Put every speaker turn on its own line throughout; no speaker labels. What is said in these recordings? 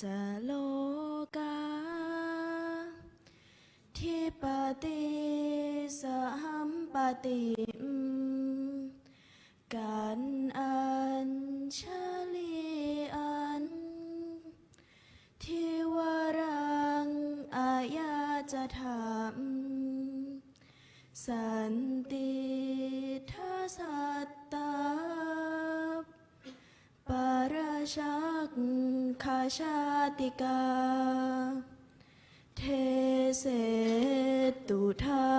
จะโลกาทิปติสหัมปติกันอัญชลีอันทิวรังอายาจะธรรมสันติทัสสัตตาปาราชักขาชาติกาเทเสตุธรร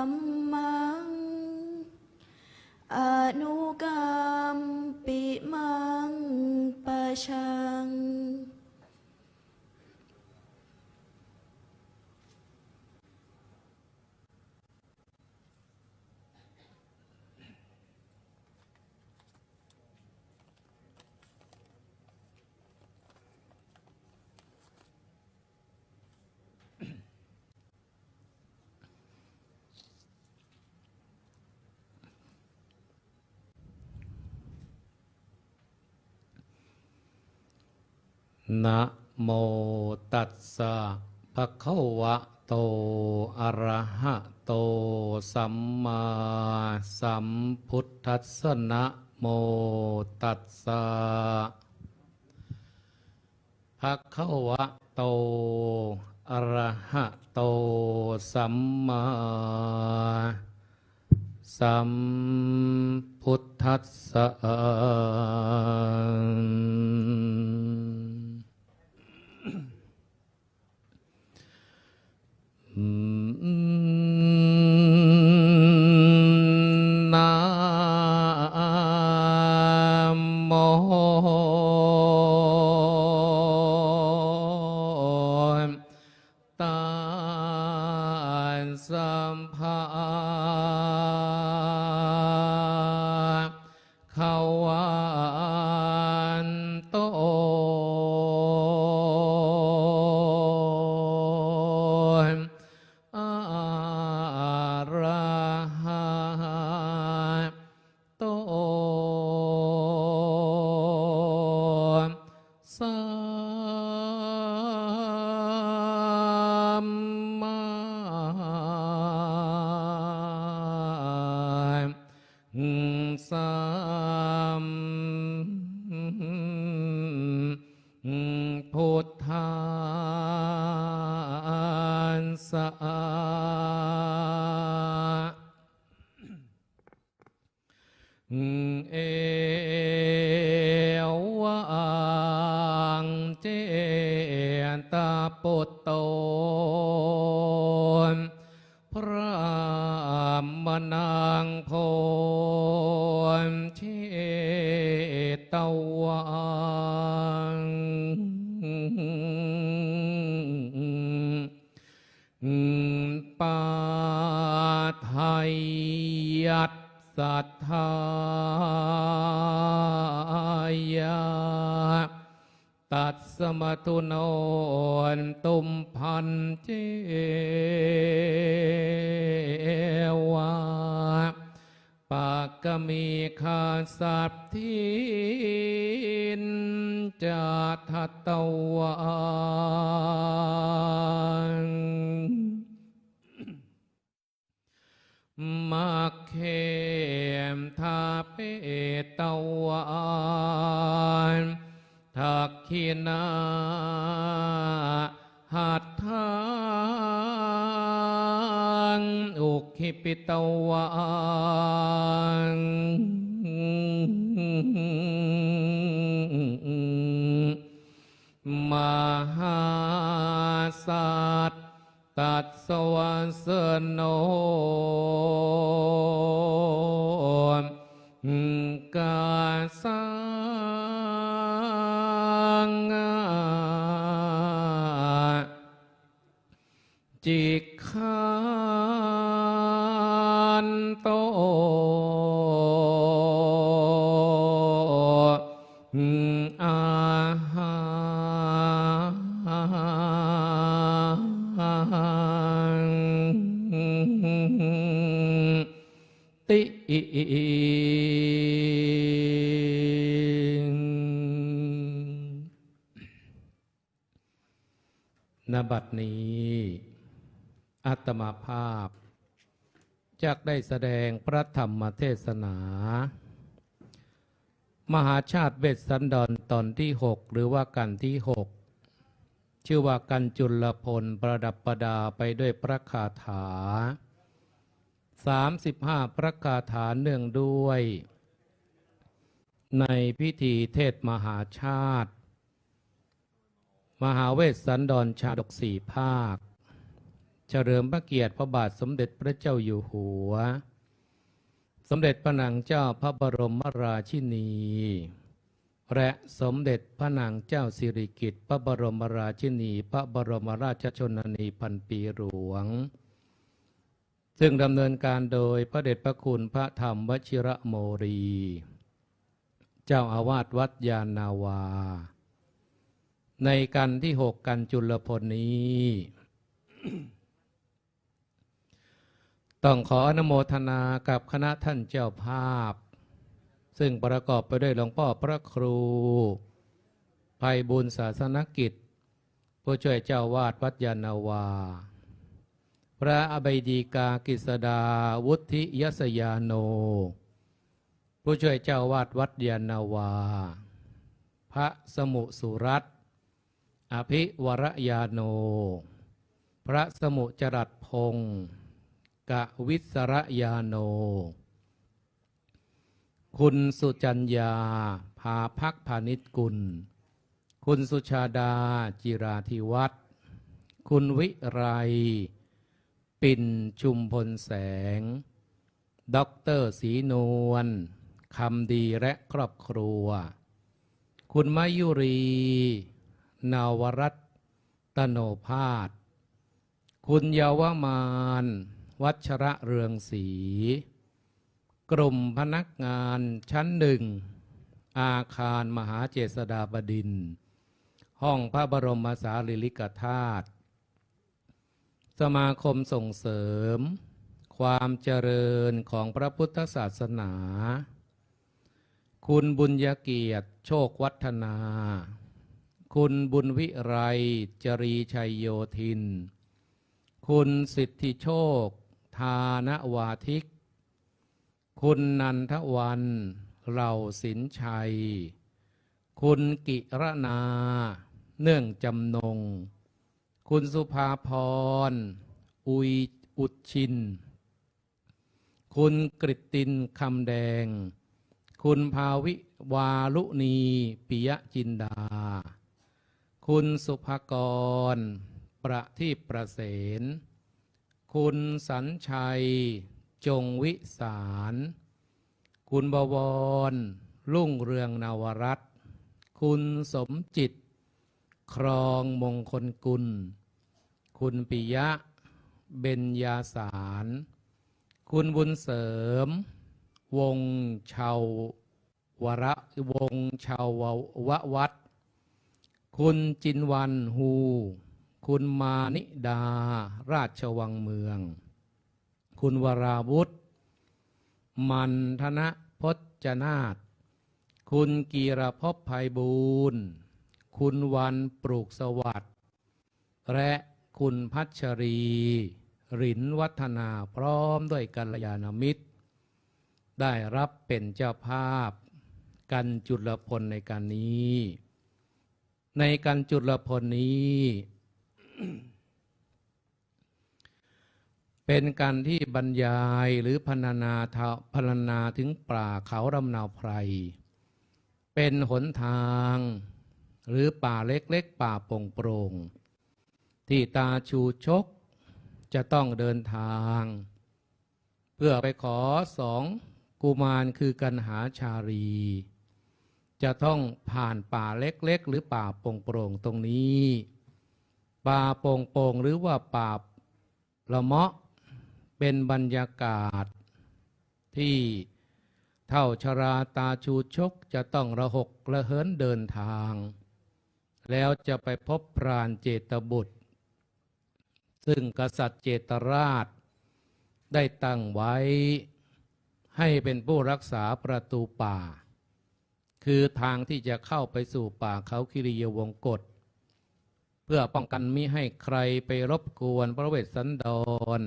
มังอนุกรรมปิมังปะชัง
นะโมตัสสะภะคะวะโตอะระหะโตสัมมาสัมพุทธัสสะนะโมตัสสะภะคะวะโตอะระหะโตสัมมาสัมพุทธัสสะนะโมตัสสะภะคะวะโตอะระหะโตสัมมาสัมพุทธัสสะเอวังเจตปุตโตพระมนังโพเชตวังปาไทยัสสัทธายะตัสสมตุโนนตุมพันเจวะปากกมีคาสัพทินจัตถัตตวังมัคเขมทาเปตวันทักขินาหัตถังอุคิปิตวังมหาสัตตัสสวัสโน กาสังจิกขันโตอาหังติณ บัดนี้อาตมาภาพจักได้แสดงพระธรรมเทศนา มหาชาติเวสสันดรตอนที่6หรือว่ากันที่6ชื่อว่ากันจุลพลประดับประดาไปด้วยพระคาถา35พระคาถาเนื่องด้วยในพิธีเทศมหาชาติมหาเวสสันดรชาดก4 ภาคเฉลิมพระเกียรติพระบาทสมเด็จพระเจ้าอยู่หัวสมเด็จพระนางเจ้าพระบรมราชินีและสมเด็จพระนางเจ้าสิริกิติ์พระบรมราชินีพระบรมราชชนนีพันปีหลวงซึ่งดำเนินการโดยพระเดชพระคุณพระธรรมวชิระโมรีเจ้าอาวาสวัดยานนาวาในกันที่6กันจุลพลนี้ ต้องขออนุโมทนากับคณะท่านเจ้าภาพซึ่งประกอบไปด้วยหลวงพ่อพระครูไพบูลย์ศาสนกิจผู้ช่วยเจ้าวาดวัดยานนาวาพระอภัยดีกากฤษดาวุฒิยสยาโนผู้ช่วยเจ้าวาดวัดยานนาวาพระสมุสุรัตน์อภิวรยาโนพระสมุจรัสพงศ์กวิศรยาโนคุณสุจัญญาภาภักพานิชกุลคุณสุชาดาจิราธิวัฒน์คุณวิไรปิ่นชุมพลแสงด็อกเตอร์ศรีนวลคำดีและครอบครัวคุณมายุรีนาวรัตโนภาสคุณเยาวมานวัชระเรืองศรีกลุ่มพนักงานชั้น1อาคารมหาเจษฎาบดินทร์ห้องพระบรมสารีริกธาตุสมาคมส่งเสริมความเจริญของพระพุทธศาสนาคุณบุญญเกียรติโชควัฒนาคุณบุญวิไรจรีชัยโยธินคุณสิทธิโชคธานวาทิกคุณนันทวันเหล่าสินชัยคุณกิรนาเนื่องจำนงคุณสุภาพรอุดชินคุณกฤตินคำแดงคุณภาวิวาลุณีปิยจินดาคุณสุภกรประทีปประเสนคุณสัญชัยจงวิสารคุณบวรรุ่งเรืองนวรัตน์คุณสมจิตครองมงคลกุลคุณปิยะเบญญาสารคุณบุญเสริมวงชาววระวงชาววัดคุณจินวันฮูคุณมานิดาราชวังเมืองคุณวราวุธมันธนะพจนาถคุณกีรภพไพบูลย์คุณวันปลูกสวัสดิ์และคุณพัชรีรินวัฒนาพร้อมด้วยกัลยาณมิตรได้รับเป็นเจ้าภาพกันจุลพลในการนี้ในกันจุลพลนี้ เป็นการที่บรรยายหรือพรรณนาถึงป่าเขาลำนาวไพรเป็นหนทางหรือป่าเล็กๆป่าโปร่งๆที่ตาชูชกจะต้องเดินทางเพื่อไปขอ2 กุมารคือกันหาชารี จะต้องผ่านป่าเล็กๆหรือป่าโปร่งๆตรงนี้ป่าโปร่งๆหรือว่าป่าละเมาะเป็นบรรยากาศที่เท่าชราตาชูชกจะต้องระหกระเหินเดินทางแล้วจะไปพบพรานเจตบุตรซึ่งกษัตริย์เจตราชได้ตั้งไว้ให้เป็นผู้รักษาประตูป่าคือทางที่จะเข้าไปสู่ป่าเขาคิริยวงกฏเพื่อป้องกันมิให้ใครไปรบกวนพระเวสสันดร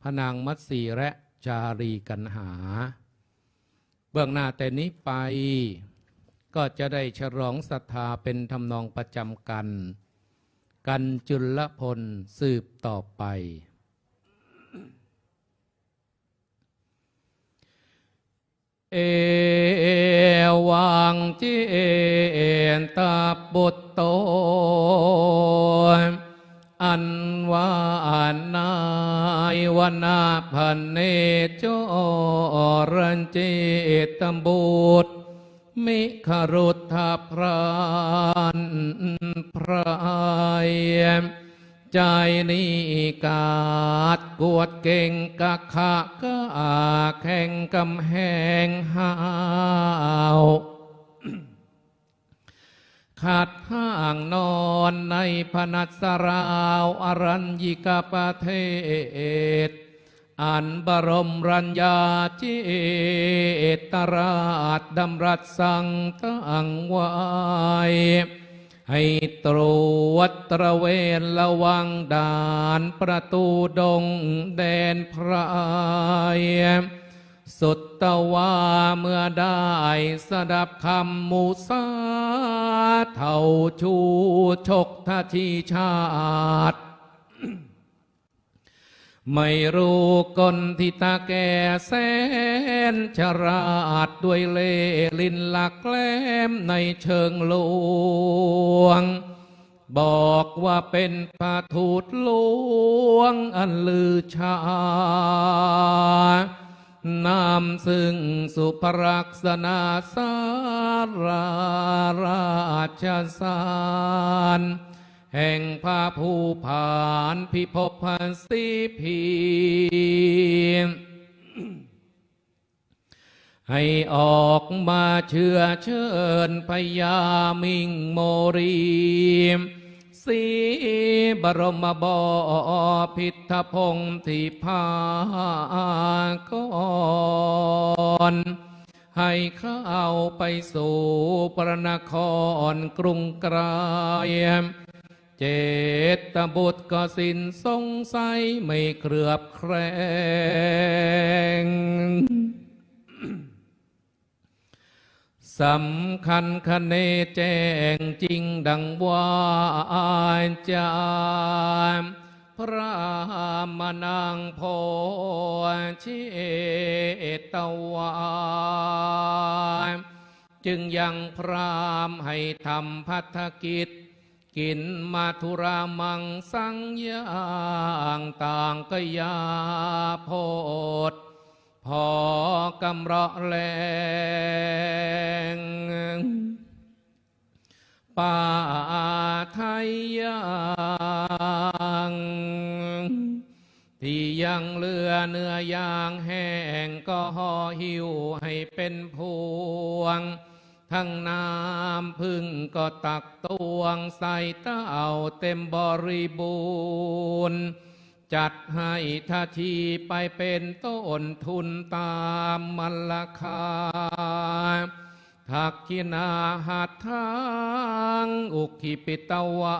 พระนางมัตสีและจารีกันหาเบื้องหน้าแต่นี้ไปก็จะได้ฉลองศรัทธาเป็นทำนองประจำกันกันจุลพลสืบต่อไปเอวังเจนตาบุตโตอันวานายนาพันเนจรันเจตบุตรมิขรุทธพรานพรายใจนิกาดกวดเก่งกะขะกะแข่งกำแหงห้าวขาดห้างนอนในพนัสราวอรัญญิกประเทศอันบรมรัญญาเจตราชดำรัสสั่งตั้งไว้ให้ตรวจตระเวนระวังด่านประตูดงแดนพรายสุดตะว่าเมื่อได้สดับคำมูสาเท่าชูชกทชีชาติไม่รู้กลทิตาแก่แสนฉราดด้วยเล่ลินหลักแหลมในเชิงลวงบอกว่าเป็นพระทูตหลวงอันลือชานำซึ่งสุภรักษณาสาราชสารแห่งพระผู้ผ่านพิภพพันสีพีให้ออกมาเชื่อเชิญพญามิงโมรีสีบรมบพิทพงศ์ที่พากรให้เข้าไปสู่พระนครกรุงไกรเจตบุตรก็สิ้นสงสัยไม่เคลือบแคลงสำคัญคะเนแจ้งจริงดังว่าจามพระมนังโพชิตวาจึงยังพรามให้ทำพัฒกิจกินมาธุรามังสังยางต่างก็ยาโพดพอกำเราะแรงป่าไทยยังที่ยังเหลือเนื้อย่างแห้งก็ห่อหิวให้เป็นพวงทั้งน้ำพึ่งก็ตักตวงใส่เต้าเต็มบริบูรณ์จัดให้ท่าทีไปเป็นต้นทุนตามมัลลคาทักขินาหัตถางอุคิปิตวา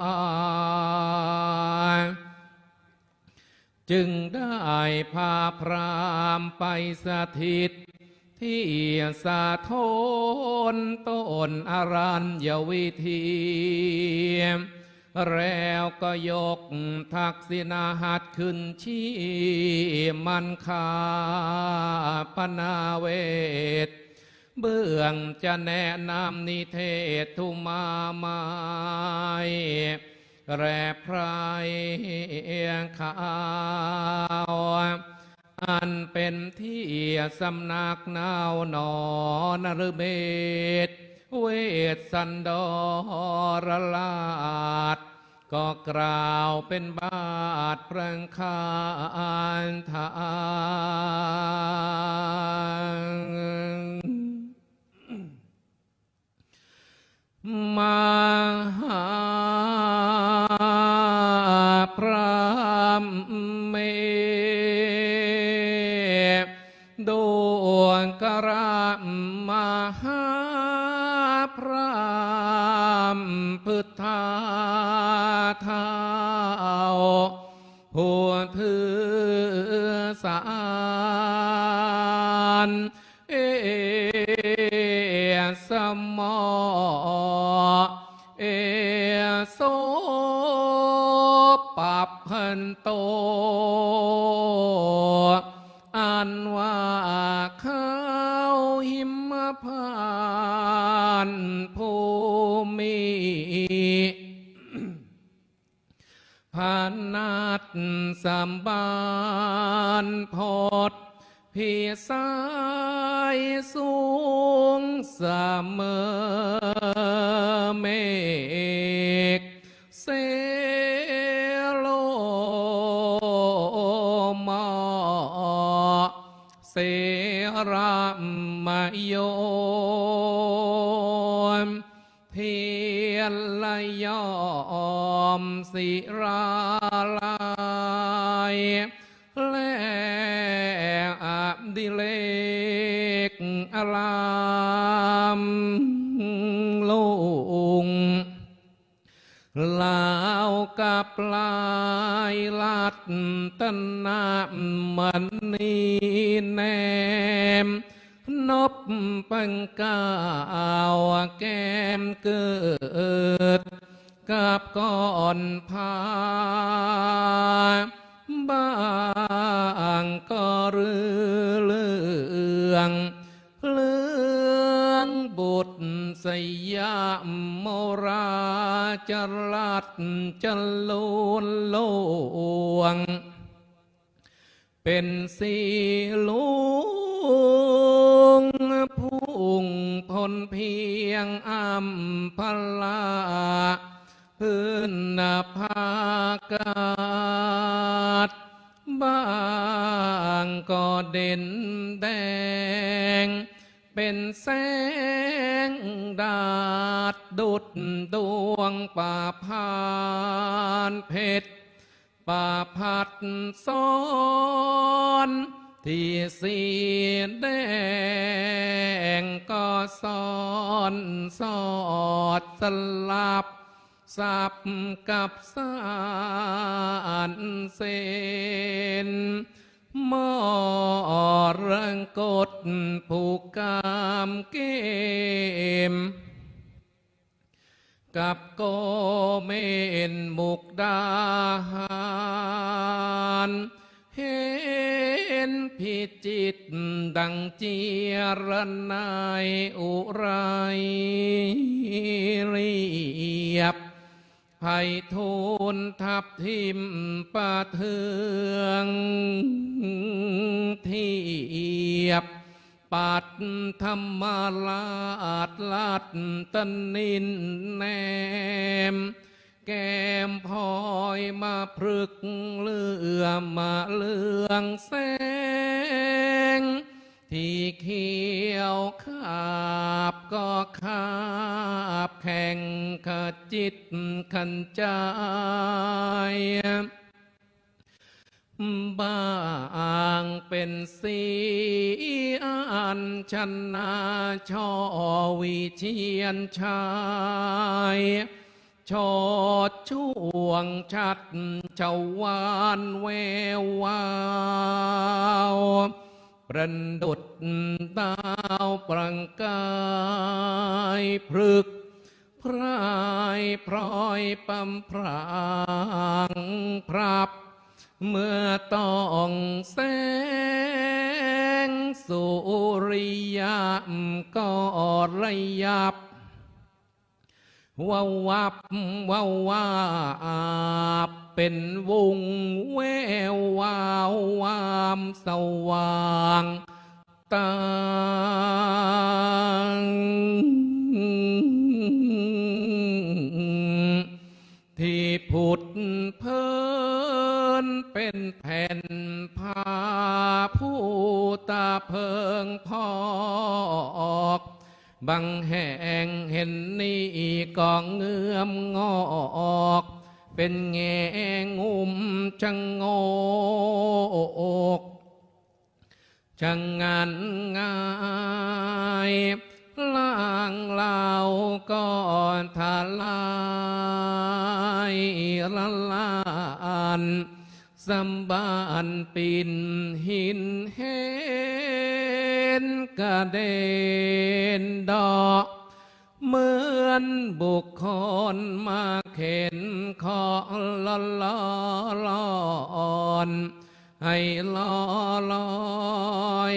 จึงได้พาพรามไปสถิตที่สาโทนต้นอรัญญวิธีแล้วก็ยกทักษิณาหัตขึ้นชี้มันคาปนาเวทเบื้องจะแนะนำนิเทศทุมาไม้แร่ไพรขาว อันเป็นที่สำนักนาวนอนฤเบศเวสสันดรลาดก็กล่าวเป็นบาทพระคานทานมหาพระเมดวงกระมหาพระพุทธาเท้าผู้ถือสารสมอโสปัปพันโตอันว่าเขาหิมพานต์ภูมิพานัดสัมบานพดพี่สายสูงเสมอเมฆเสโลมอเสรามโยมเพียรละยอมศิราลายและอับดิเลกอลามลุงลาวกับลายลัดตนามันนีแนมนบปังกาวแก้มเกิดกับก่อนพาบ้างก็เรื่องบุตรสยามโมราจรัดจลุนลวงเป็นสีลุงพุ่งพ้นเพียงอัมพลาพื้นภากาศบ้างก็เด่นแดงเป็นแสงดาดดุดดวงป่าพานเพชรป่าพัดซ้อนที่สีแดงก็ซ้อนสอดสลับสับกับสารเส้นมอรังกดผูกกามเกมกับโกเมนมุกดาหารเห็นพิจิตดังเจียรนายอุไรเรียบไพฑูรย์ทับทิมปะเทืองเทียบปัดธรรมราชลัดตนินแนมแก้มพลอยมาพรึกเลือมาเลืองแสงที่เขียวขาบก็ขาบแข่งขจิตขันใจบางเป็นสีอันชนะชอวิเชียนชายชอดช่วงชัดเจ้าวานแวววาวประดุดดาวปรังกายพฤกพรายพรอยปำพรางพรับเมื่อต้องแสงสุริยามก็ระยับวับวับวับวาบ เป็นวงแวววาววามสว่างตางที่ผุดเพิ่นเป็นแผ่นผ้าผู้ตาเพิงพอกบางแห่งเห็นนี่ก็เงือมงอกเป็นแง่งุมจังโงกจังงานง่ายล่างเหล่าก็ทลายละลานสัมบานปินหินเห็นกระเด็นดอกเหมือนบุคคลมาเข็นคอละล้อลอนให้ลอลอย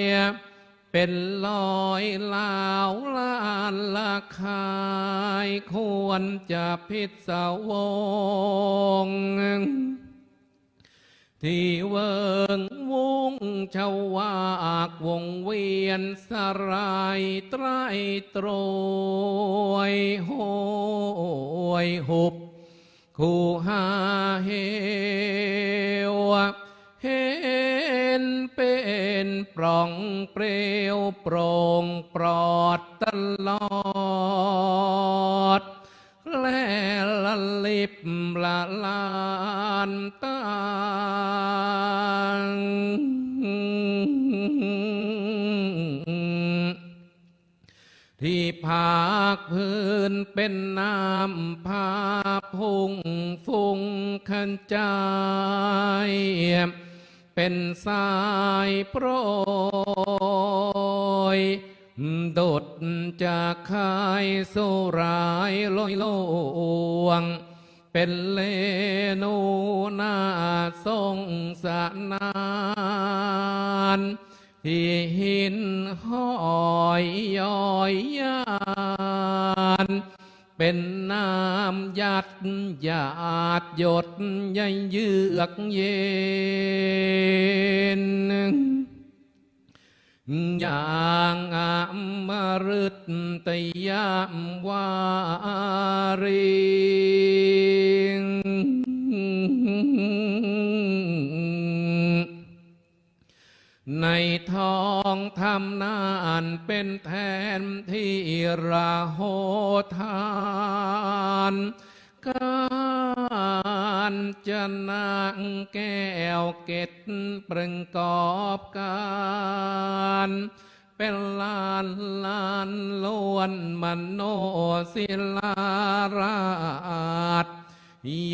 เป็นลอยลาวลานละคายควรจะพิศวงที่เวิงวุ้งชาวากวงเวียนสรายไตรตรวยโหยหุบคู่หาเหวเห็นเป็นปล่องเปลวโปร่งปลอดตลอดและละลิบละลานตางที่ภาคพื้นเป็นน้ำพาพุ่งฟุ้งขันใจเป็นสายโปรยโดดจากคายสุรายลอยลวงเป็นเลนูนาทรงสนานที่หินห้อยย้อยยานเป็นน้ำหยัดหยาดหยดใยเยือกเย็นอย่างอมฤตตยามวารีในท้องทำนานเป็นแทนที่ระโหทานการจะนางแก้วเกตเปล่งกอบการเป็นลานลานล้วนมโนศิลาราช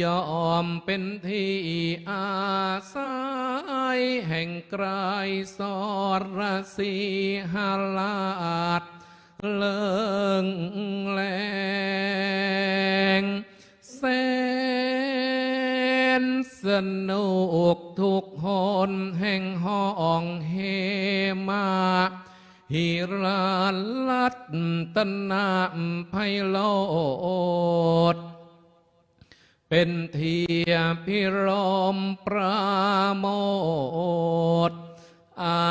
ยอมเป็นที่อาศัยแห่งไกรสรสีหลาดเลิงแรงแสนสนุกทุกหนแห่งห้องเฮมาฮิราลัตตนาไพโลดเป็นเทียพิรมปราโมทอา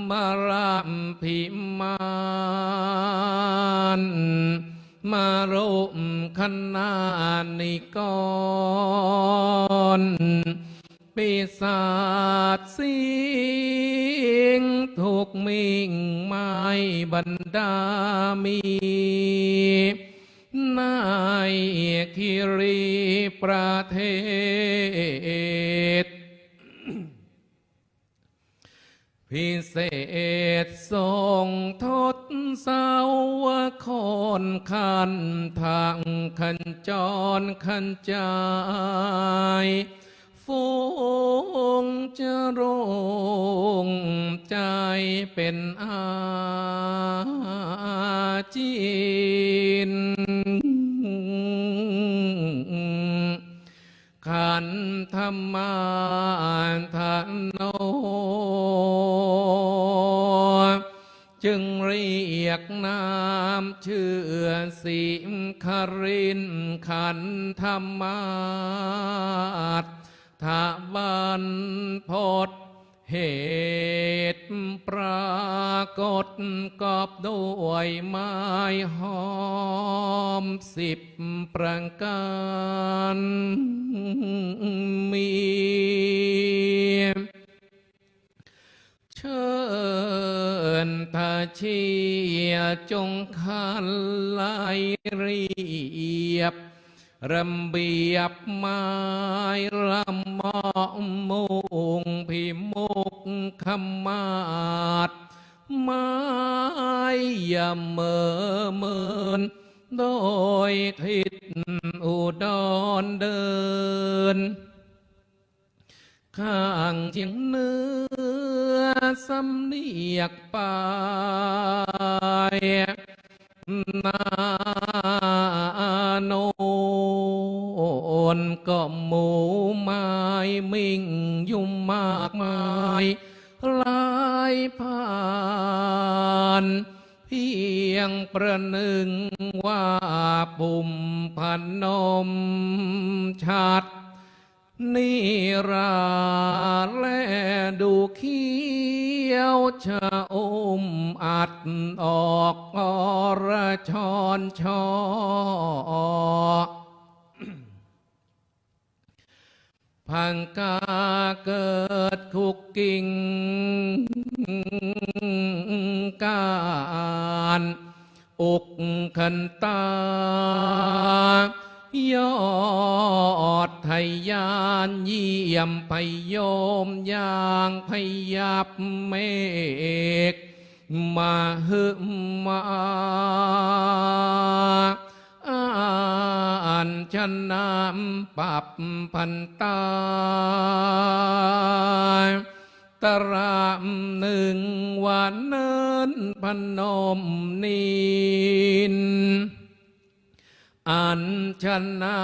มารัมพิมานมารุมคณานิกรปีศาจสิงทุกมิ่งไม้บรรดามีนายคิรีประเทศพิเศษทรงทศเสาวคนขันทางขันจรขันใจฟูงจะรงใจเป็นอาจีนขันธรรมาทโนจึงเรียกนามชื่อสิมครินขันธรรมา ถบันพดเหตุปรากฏกอบด้วยไม้หอม10 ประการมีเชิญทาเชียจงคันไลเรียบระเบียบไม้ลำมอมุงพิมุกขมาศไม้ยำเมอเมินโดยทิศอุดรเดินข้างเชียงเหนือสำเนียกปายนาโนนก็หมูไม้มิ่งยุ่มมากมายหลายผ่านเพียงประหนึ่งว่าปุ่มพนมชัดนิราและดูเขียวชะอมอัดออกอรชอนชอพังกาเกิดคุกกิ่งการอกขันตายอดไทยยานเยี่ยมพยมยางพยับเมฆมาฮึมาอันชนะปับพันตาตรามหนึ่งวันเนินพนมนินอันชนะ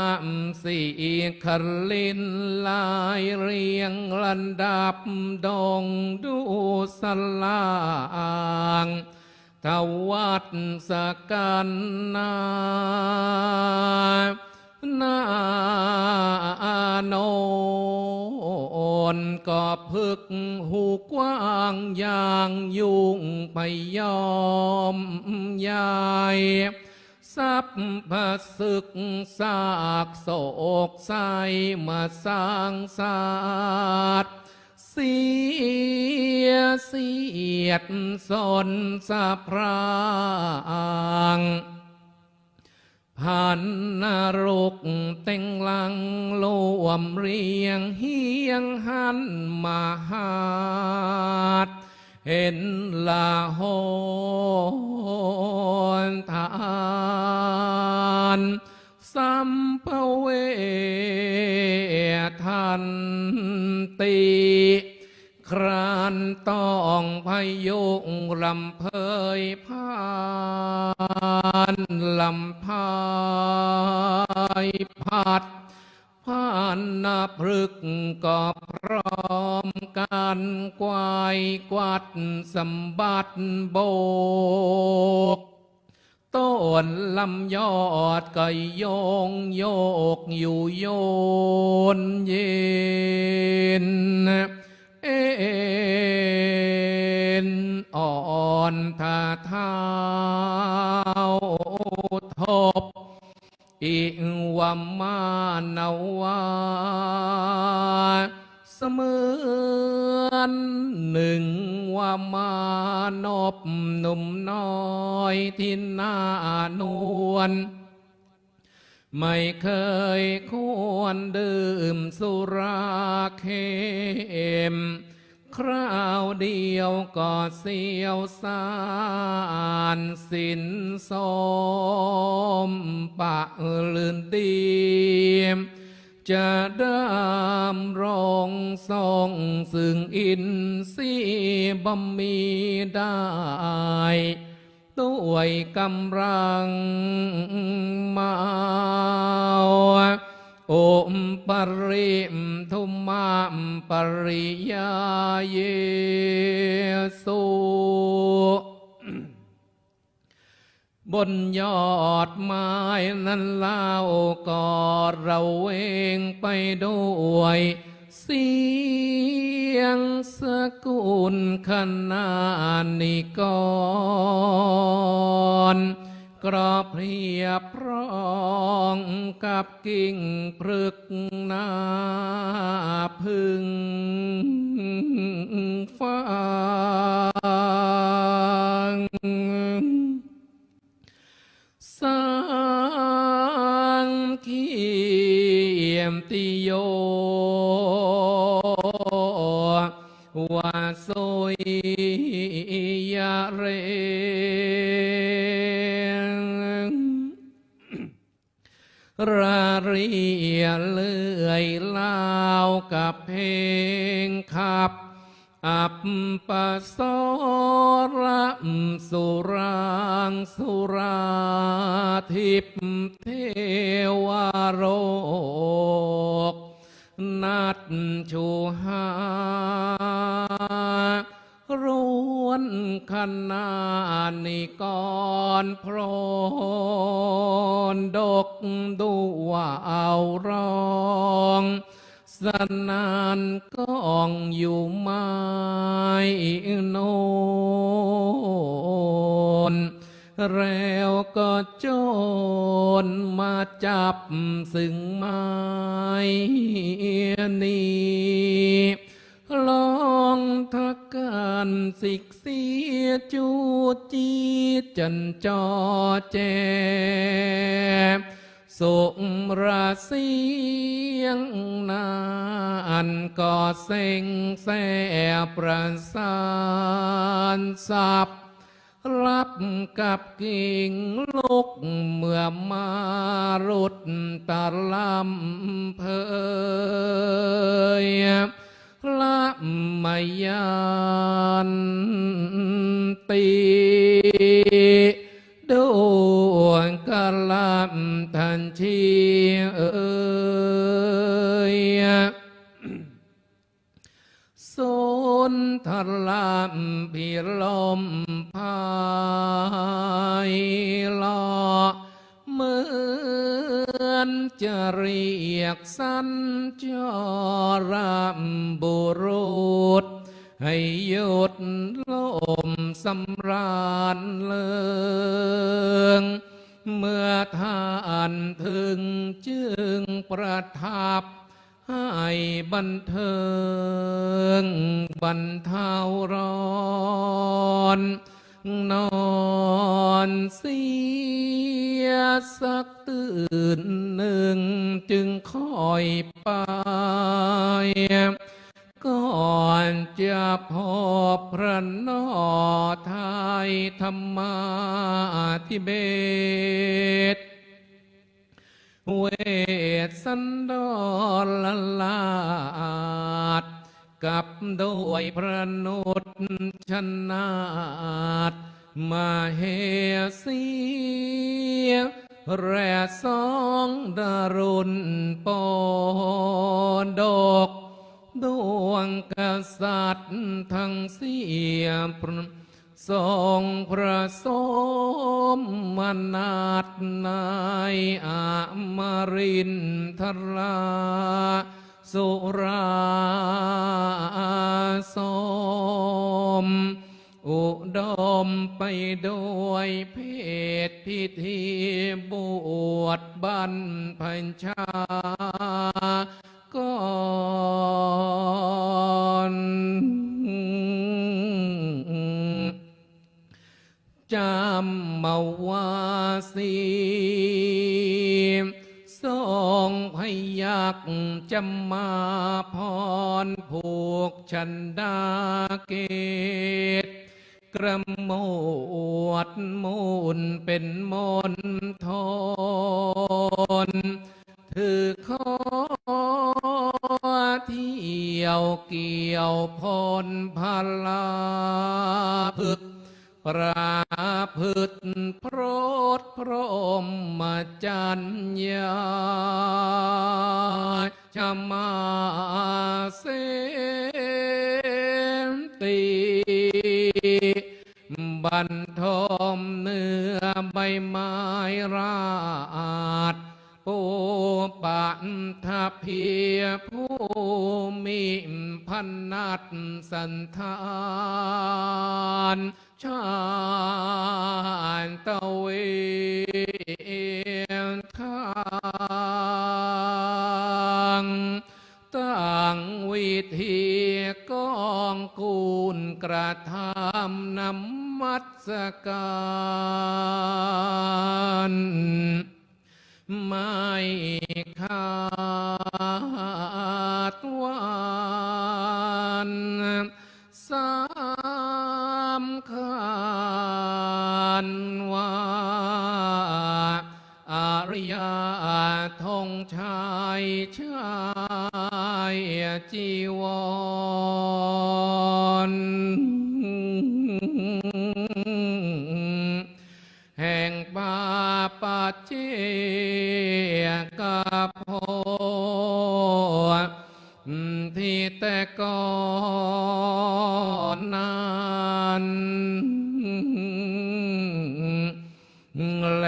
สี่คลินลายเรียงลันดับดงดูสลางทวัดสกันนาโนนก็พึกหูกว้างอย่างยุ่งไปยอมยายสัพพศึกซากโศกไสมาสร้างศาสตร์เสียดสนสะพรางพันนรกเต็งลังรวมเรียงเฮียงหันมาหาดเห็นลาโหนทานสัมภเวทันติครานต้องพยุงลำเพยพานลำพายพัดพานนาพฤกก็พร้อมกันกวายกวัดสมบัติโบกต้นลำยอดก็โยงโยกอยู่โยนเย็นเอ็นอ่อนท่าเท้าทบอิวามานาวาเสมือนหนึ่งว่ามานบหนุ่มน้อยที่น่านวลไม่เคยควรดื่มสุราเค็มคราวเดียวก็เสียวสารสินสมปะลื่นดีจะดำรงทรงซึ่งอินทรีย์บำมีได้ด้วยกำลังมาโอมปริมทุมามปริยาเยสุบนยอดไม้นั้นเล่าก็เราเองไปด้วย สียงสกุลคณานิกรกรอบเพียบพร้องกับกิ่งพฤกนาพึ่งฟ้าสังขียมติโยวาโสยะเรราเรียเลื่อยลาวกับเพลงขับอัปปะโสระสุรางสุราทิพเทวโรกนัดชูหารวนคณานิกรพรนดกดูว่าเอาร้องสนานก้องอยู่ไม้โนนแล้วก็โจรมาจับซึ่งไม้นี้ลองทักกันสิกเสียจูจีจันจอแจสุราเสียงนานก็เซ็งแสประสานสับรับกับกิ่งลุกเมื่อมารุดตะลำเพยละมยานตีดวงกะลำทันชีสนทลำพิลมพายลอเหมือนจะเรียกสัญจรบุรุษให้หยุดลมสำราญเลิงเมื่อท่านถึงจึงประทับให้บันเทิงบรรเทาร้อนนอนเสียสักตื่นหนึ่งจึงคอยไปก่อนจะพบพระนอไทยธรรมาธิเบศเวสสันดรละลาดกับโดยพระนุษชนาดมาเฮเสียแร่สองดารุณปดกดวงกษัตริย์ทั้งเสียทรงพระสมนาถในอมรินทราสุราสมอุดมไปด้วยเพศพิธีบวชบรรพชาก่อนจำมาวาสีทรงพยักจะมาพรผูกชันดาเกตกระมวดมูลเป็นมนทนถือข้อเที่ยวเกี่ยวพลพลาพึกประพฤติโปรดพรหมจรรยาชมาเสติบันทมเนื้อใบไม้ราด ปุปันทเพียผู้มีพันนัดสันธานชาญตะเวนทางตั้งวิธีกองกูลกระทำนมัสการไม่ขาดวันสำคัญว่าอริยธงชัยชายจีวรแห่งปาปัจเจกโพที่แต่ก่อนนั้นแล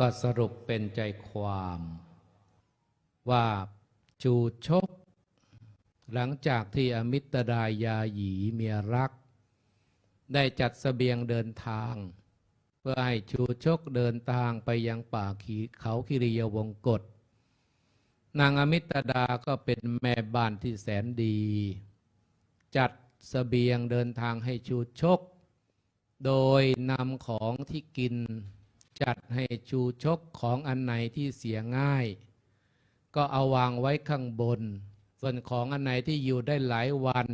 ก็สรุปเป็นใจความว่าจูชกหลังจากที่อมิตรดายาหยีเมียรักได้จัดเสบียงเดินทางเพื่อให้ชูชกเดินทางไปยังป่าเขาคิริยวงกฏนางอมิตรดาก็เป็นแม่บ้านที่แสนดีจัดเสบียงเดินทางให้ชูชกโดยนำของที่กินจัดให้ชูชกของอันไหนที่เสียง่ายก็เอาวางไว้ข้างบนส่วนของอันไหนที่อยู่ได้หลายวัน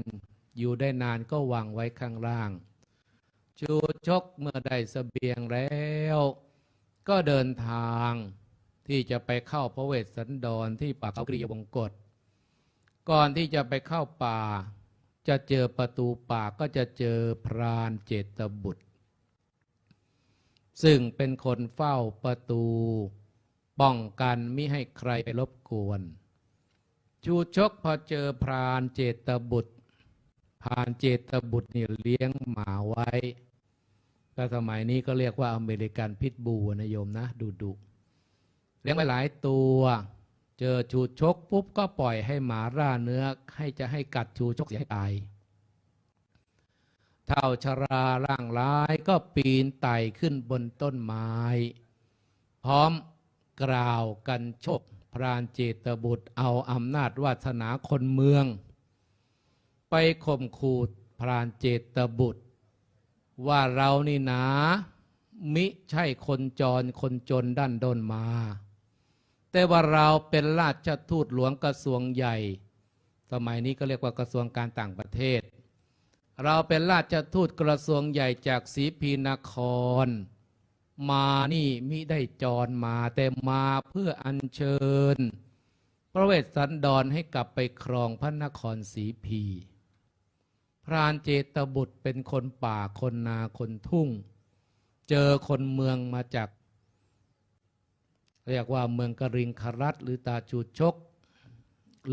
อยู่ได้นานก็วางไว้ข้างล่างชูชกเมื่อได้เสบียงแล้วก็เดินทางที่จะไปเข้าพระเวสสันดรที่ป่าเขาคิริยวงกฏก่อนที่จะไปเข้าป่าจะเจอประตูป่าก็จะเจอพรานเจตบุตรซึ่งเป็นคนเฝ้าประตูป้องกันมิให้ใครไปรบกวนชูชกพอเจอพรานเจตบุตรพรานเจตบุตรนี่เลี้ยงหมาไว้ก็สมัยนี้ก็เรียกว่าอเมริกันพิทบูนะโยมนะดุเลี้ยงไว้หลายตัวเจอชูชกปุ๊บก็ปล่อยให้หมาร่าเนื้อให้กัดชูชกเสียให้ตายเท่าชราร่างร้ายก็ปีนไต่ขึ้นบนต้นไม้พร้อมกล่าวกันโชคพรานเจตบุตรเอาอำนาจวาสนาคนเมืองไปข่มขู่พรานเจตบุตรว่าเรานี่นะมิใช่คนจรคนจนดั้นด้นมาแต่ว่าเราเป็นราชทูตหลวงกระทรวงใหญ่สมัยนี้ก็เรียกว่ากระทรวงการต่างประเทศเราเป็นราชทูตกระทรวงใหญ่จากศรีพีนครมานี่มิได้จรมาแต่มาเพื่ออัญเชิญพระเวสสันดรให้กลับไปครองพระนครศรีพีพรานเจตบุตรเป็นคนป่าคนนาคนทุ่งเจอคนเมืองมาจากเรียกว่าเมืองกริงครัตหรือตาชูชก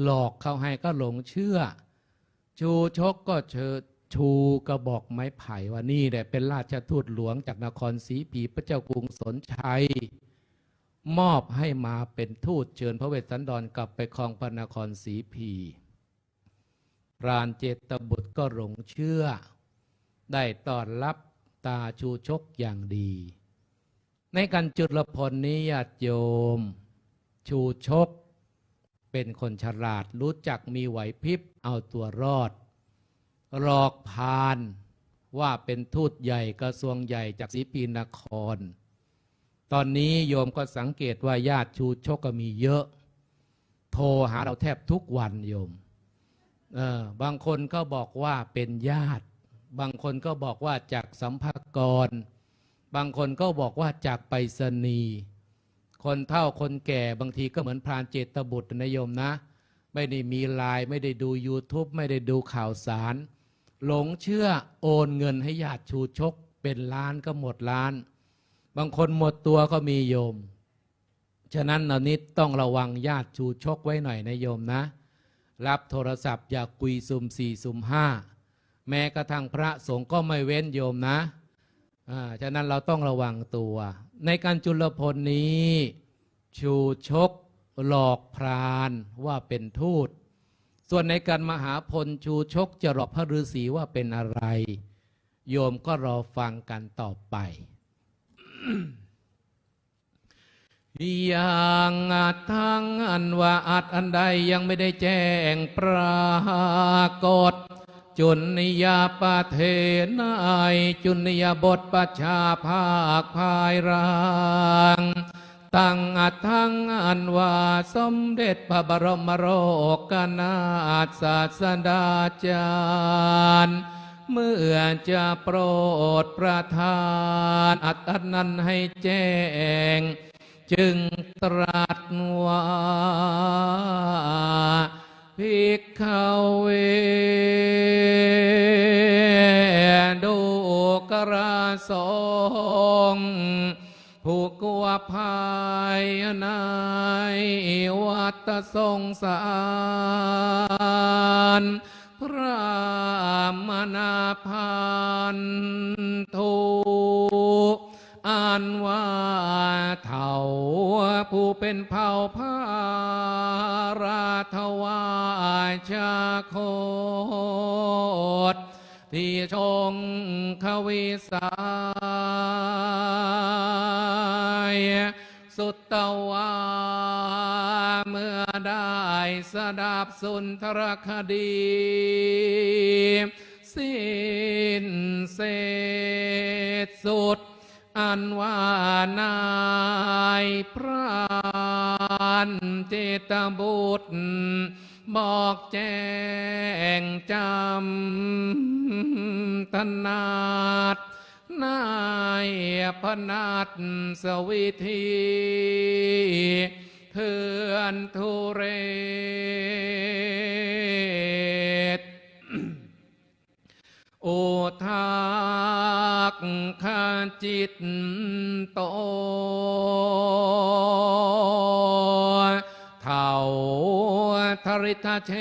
หลอกเขาให้ก็หลงเชื่อชูชกก็ชูกระบอกไม้ไผ่ว่านี่แหละเป็นราชทูตหลวงจากนครศรีพีพระเจ้ากรุงสนชัยมอบให้มาเป็นทูตเชิญพระเวสสันดรกลับไปครองพระนครศรีพีพรานเจตบุตรก็หลงเชื่อได้ต้อนรับตาชูชกอย่างดีในการจุลพลนี้ญาติโยมชูชกเป็นคนฉลาดรู้จักมีไหวพริบเอาตัวรอดหลอกพานว่าเป็นทูตใหญ่กระทรวงใหญ่จากศรีพีนครตอนนี้โยมก็สังเกตว่าญาติชูชกก็มีเยอะโทรหาเราแทบทุกวันโยมบางคนก็บอกว่าเป็นญาติบางคนก็บอกว่าจากสัมภากรบางคนก็บอกว่าจากไปรษณีย์คนเฒ่าคนแก่บางทีก็เหมือนพรานเจตบุตรนะโยมนะไม่ได้มีไลน์ไม่ได้ดู YouTube ไม่ได้ดูข่าวสารหลงเชื่อโอนเงินให้ญาติชูชกเป็นล้านก็หมดล้านบางคนหมดตัวก็มีโยม ฉะนั้นเรานิดต้องระวังญาติชูชกไว้หน่อยนะโยมนะรับโทรศัพท์อย่าคุยซุ่มสี่ซุ่มห้าแม้กระทั่งพระสงฆ์ก็ไม่เว้นโยมนะฉะนั้นเราต้องระวังตัวในการจุลพลนี้ชูชกหลอกพรานว่าเป็นทูตส่วนในการมหาพลชูชกจะหลอกพระฤาษีว่าเป็นอะไรโยมก็รอฟังกันต่อไป อย่างทั้งอันว่าอัดอันใดยังไม่ได้แจ้งปรากฏจุนนิยาปะเทนายจุนนิยบทประชาภาคภายรางตั้งอัดทั้งอันว่าสมเด็จพระบรมโลกนาถศาสดาจารย์เมื่อจะโปรดประทานอัตนั้นให้แจ้งจึงตรัสว่าภิกขเวดูกราสงฆ์ผู้กลัวภัยในวัฏสงสารพระมนาพันธุอันว่าเถ่าผู้เป็นเผ่าพาราทวายชาโคตที่ชงขวิสายสุตตวาเมื่อได้สดับสุนทรคดีสิ้นเสร็จสุดอันว่านายพรานเจตบุตรบอกแจ้งจำธนาตนายพนัสสวิธีเถื่อนทุเรศอุทากขาจิตโตเท่าทริทเช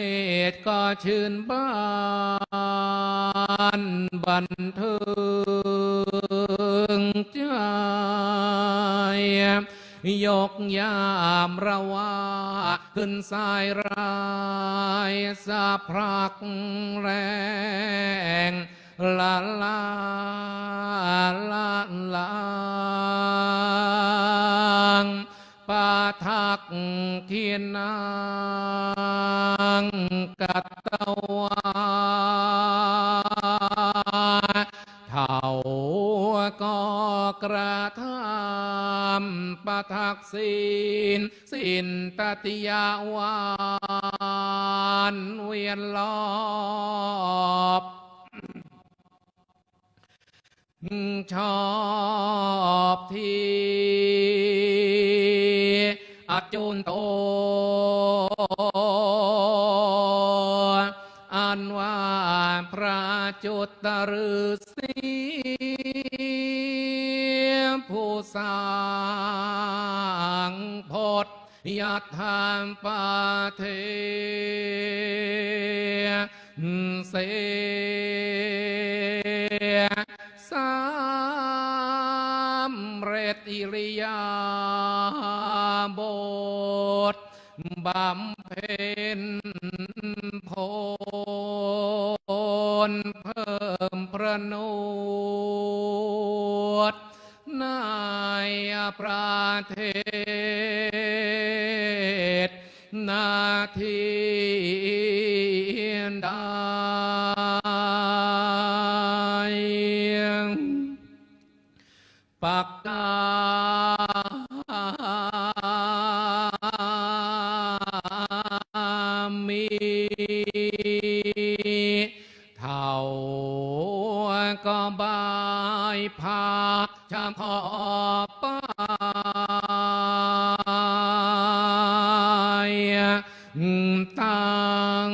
ษก็ชื่นบานบันเทิงใจยกยามระว่าขึ้นสายรายสะพรักแรงละลาละลางปาทักเทียนนางกัตตวาเท่าก็กระทำปะทักสินตติยาวานเวียนรอบชอบที่อัจจุนโตอันว่าพระจุตฤาษีผู้สร้างพจน์ยัตถามปาเทเสสามเรตอิริยาบทบำเพ็ญโพนเพิ่มประนวดนายพระเทศนาทีได้ปักกามีเท่าก็บายภาคชามขอป้ายตั้ง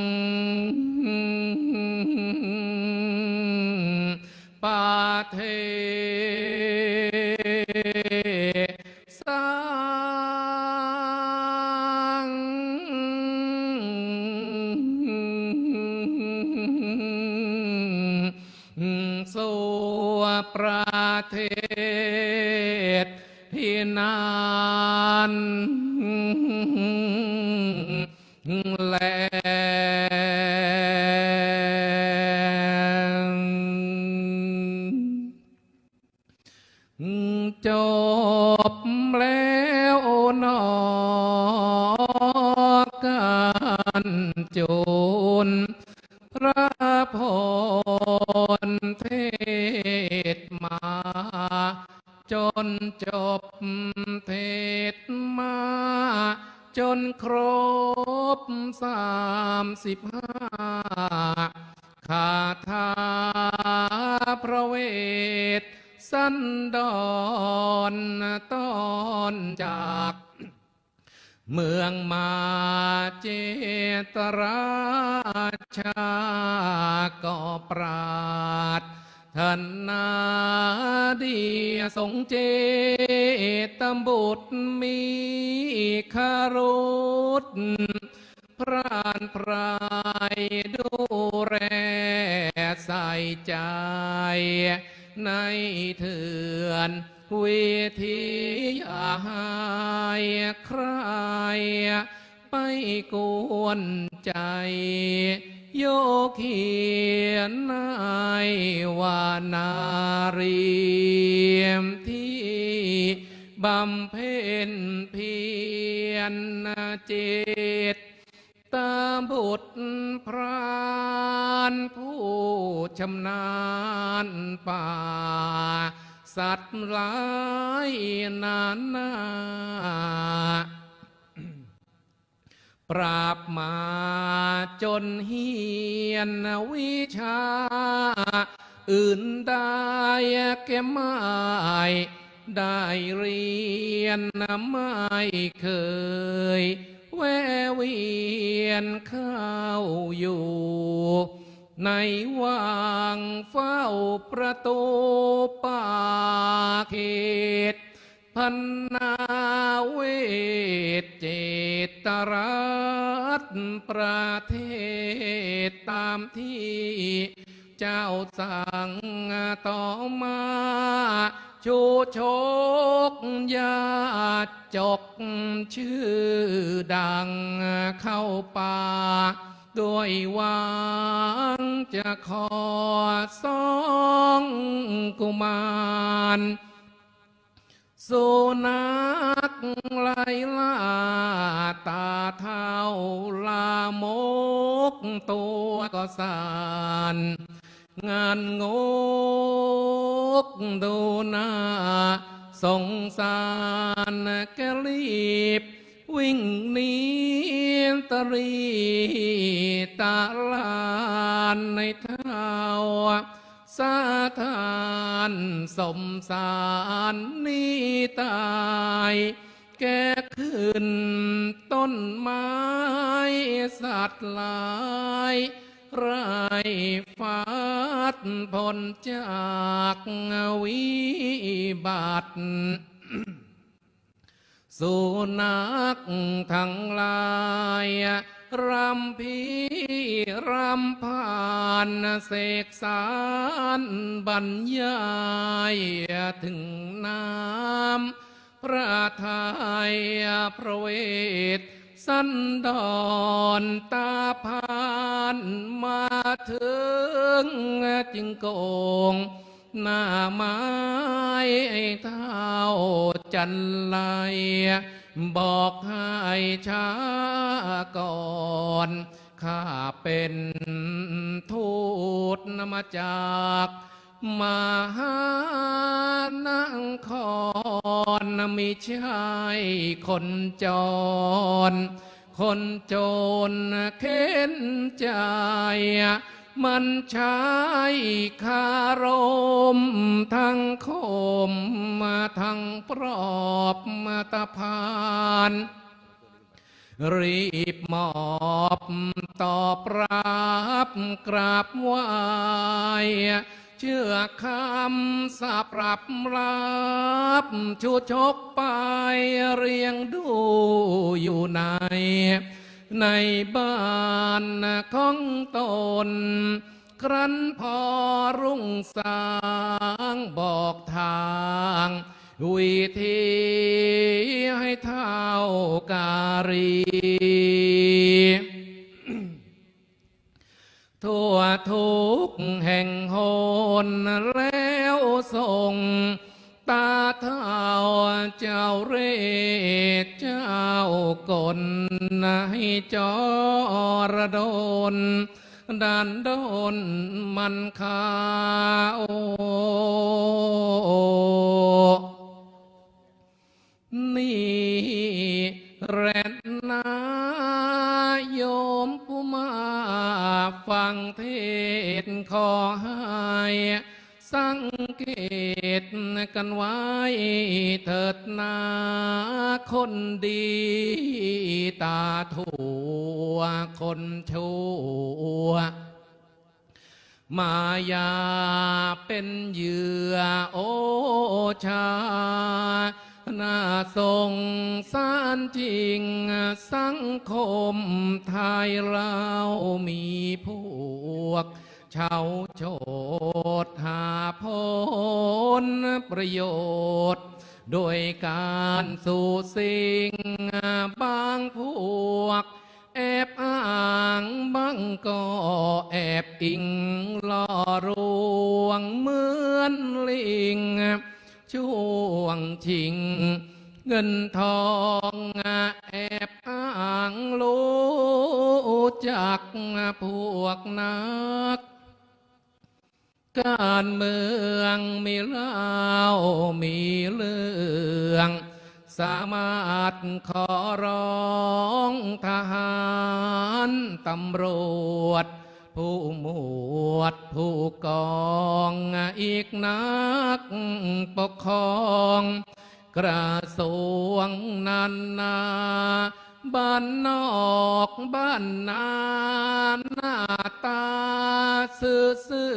ปาเทสา ประเทศที่นานแลจบแล้วนอกการจูนพระพรเทศมาจนจบเทศมาจนครบ35คาถาพระเวทสันดรต้อนจากเมืองมาเจตราชาก็ปราดธนาดีสงเจตบุตรมีคารุตพรานพรายดูแลใส่ใจในเถื่อนวิธีอย่าให้ใครไปกวนใจโยคีนายว่านารีที่บำเพ็ญเพียรเจตตาบุตรพรานผู้ชำนาญป่าสัตว์หลายนานาปราบมาจนเฮียนวิชาอื่นได้แก่ไม่ได้เรียนไม่เคยแวะเวียนเข้าอยู่ในวังเฝ้าประตูป่าเขตพันนาเวทเจตรัสประเทศตามที่เจ้าสั่งต่อมาชูชกยาจกชื่อดังเข้าป่าด้วยหวังจะขอสองกุมารสุนัขไล่ล่าตาเท้าลามกตัวก็สานงานงกดูหน้าสงสารแกรีบวิ่งหนีตรีตาลานในเท้าสาทานสมสารนี้ตายแกขึ้นต้นไม้สัตว์หลายไรฟาดผลจากวิบัติ สุนัขทั้งหลายรำพีรำผ่านเสกสารบรรยายถึงน้ำพระทัยพระเวทสันดรตาพานมาถึงจึงโกงหน้าไม้เท้าจันไลบอกให้ช้าก่อนข้าเป็นทูตมาจากมหานครมิใช่คนจรคนจนเข็นใจมันใช้คารมทั้งคมมาทั้งปลอบมาตะพานรีบมอบตอบรับกราบไหวเชื่อคำสาปรับรับชูชกไปเรียงดูอยู่ในบ้านของตน ครั้นพอรุ่งสางบอกทางวิธีให้เท่าการีทั่วทุกแห่งหนแล้วส่งตาเท่าเจ้าเรศเจ้ากลให้จรดลดันดนมันคาโอนี่แรนนาโยมผู้มาฟังเทศขอให้สังเกตกันไว้เถิดนาคนดีตาทั่วคนชั่วมายาเป็นเหยื่อโอชาน่าสงสารจริงสังคมไทยเรามีพวกชาวโฉดหาผลประโยชน์โดยการสู่สิ่งบางพวกแอบอ้างบังก็แอบอิงล่อลวงเหมือนลิงช่วงชิงเงินทองแอบอ้างรู้จักพวกนักการเมืองมีเล่ามีเรื่องสามารถขอร้องทหารตำรวจผู้หมวดผู้กองอีกนักปกครองกระทรวงนานาบ้านนอกบ้านนาหน้าตาซื่อ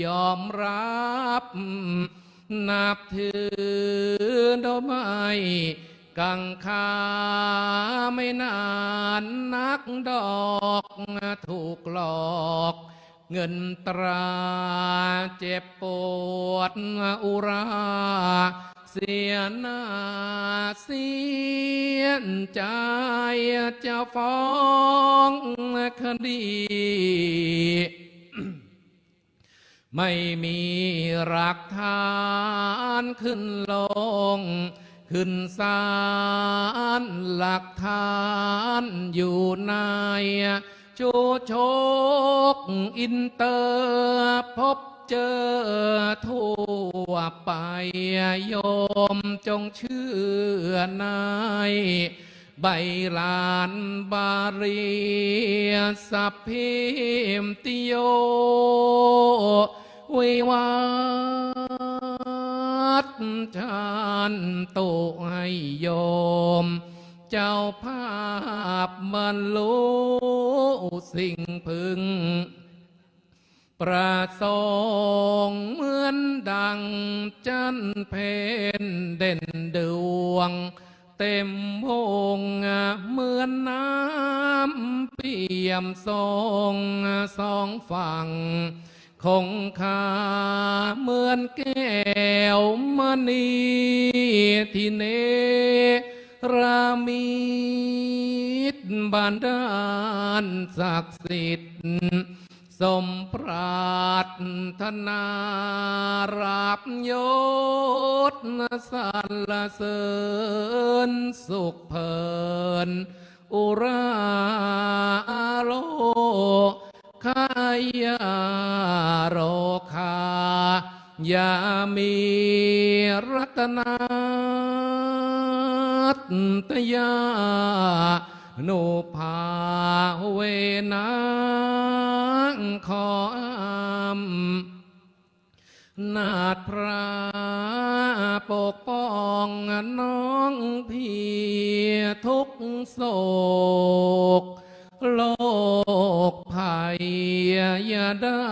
ยอมรับนับถือดอกไม้กังขาไม่นานนักดอกถูกหลอกเงินตราเจ็บปวดอุราเสียหน้าเสียใจจะฟ้องคดีไม่มีหลักฐานขึ้นลงขึ้นศาลหลักฐานอยู่ในชูชกอินเตอร์พบเจอทั่วไปโยมจงเชื่อนายใบลานบารีสัพพิมติโยวิวัฒชานตุให้โยมเจ้าภาพบรรลุสิ่งพึงประสงค์เหมือนดังจันเพนเด่นดวงเต็มวงเหมือนน้ำเปี่ยมทรงสองฝั่งคงคาเหมือนแก้วมณีที่เนรามิตบานดาลศักดิ์สิทธิ์สมปรารถนาราบยศสรรเสริญสุขเพลินอุราโลคายาโรคายามีรัตนาตยานุภาเวนังขอนาถพระปกป้องน้องพี่ทุกโศกโลกภัยอย่าได้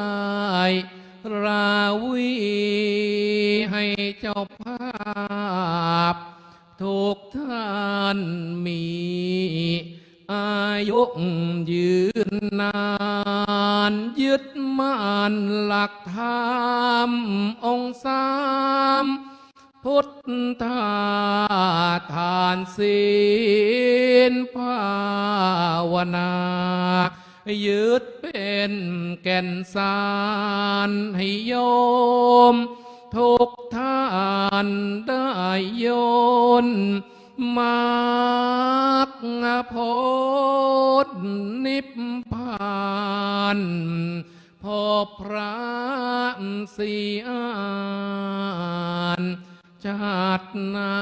ราวีให้เจ้าภาพทุกท่านมีอายุยืนนานยึด มานหลักธรรมองค์สามพุทธาทานศีลภาวนายึดเป็นแก่นสารให้โยมทุกท่านได้โยนมรรคผลนิพพานพบพระศรีอานชาติหน้า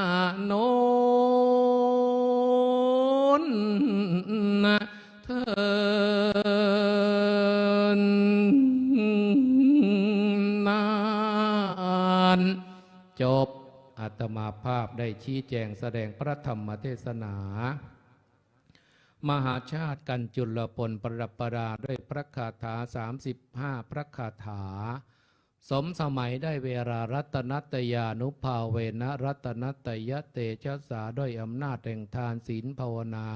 โน้นเถิดนานจบอาตมาภาพได้ชี้แจงแสดงพระธรรมเทศนามหาชาติกันจุลปนประดับประดาด้วยพระคาถา35พระคาถาสมสมัยได้เวลารัตนัตยานุภาเวนะรัตนัตยเตชะสาด้วยอำนาจแห่งทานศีลภาวนา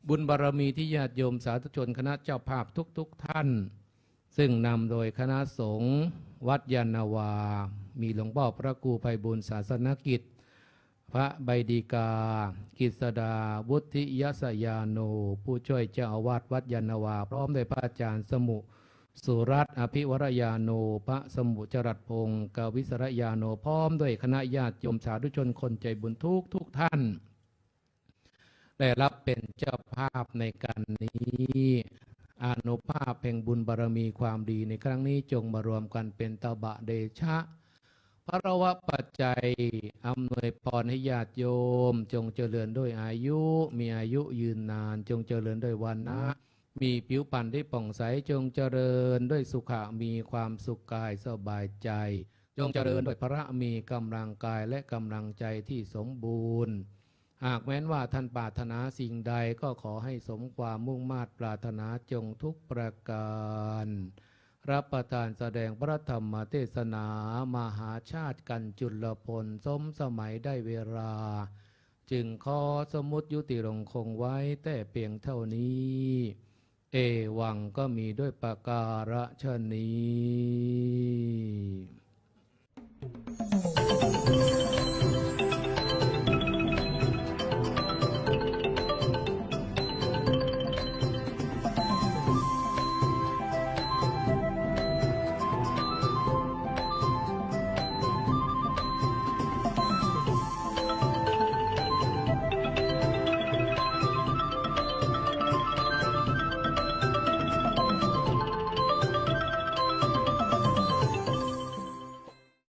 บุญบารมีที่ญาติโยมสาธุชนคณะเจ้าภาพทุกท่านซึ่งนำโดยคณะสงฆ์วัดยานนาวามีหลวงพ่อพระครูไพบูลย์ศาสนกิจพระใบดีกากิษดาวุฒิยสยาโนผู้ช่วยเจ้าอาวาสวัดยานนาวาพร้อมด้วยพระอาจารย์สมุสุรัตน์อภิวรยาโนพระสมุจรัตพงศ์กวิสรยาโนพร้อมด้วยคณะญาติโยมสาธุชนคนใจบุญทุกท่านได้รับเป็นเจ้าภาพในการนี้อานุภาพแห่งบุญบารมีความดีในครั้งนี้จงมารวมกันเป็นตบะเดชะพระวะปัจจัยอำนวยพรให้ญาติโยมจงเจริญด้วยอายุมีอายุยืนนานจงเจริญด้วยวันนะมีผิวพรรณที่ผ่องใสจงเจริญด้วยสุขะมีความสุขกายสบายใจจงเจริญด้วยพระมีกำลังกายและกำลังใจที่สมบูรณ์หากแม้นว่าท่านปรารถนาสิ่งใดก็ขอให้สมความมุ่งมา่ปรารถนาจงทุกประการรับประทานแสดงพระธรรมเทศนามหาชาติกันจุลพลสมสมัยได้เวลาจึงขอสมุติยุติลงคงไว้แต่เพียงเท่านี้เอวังก็มีด้วยประการฉะนี้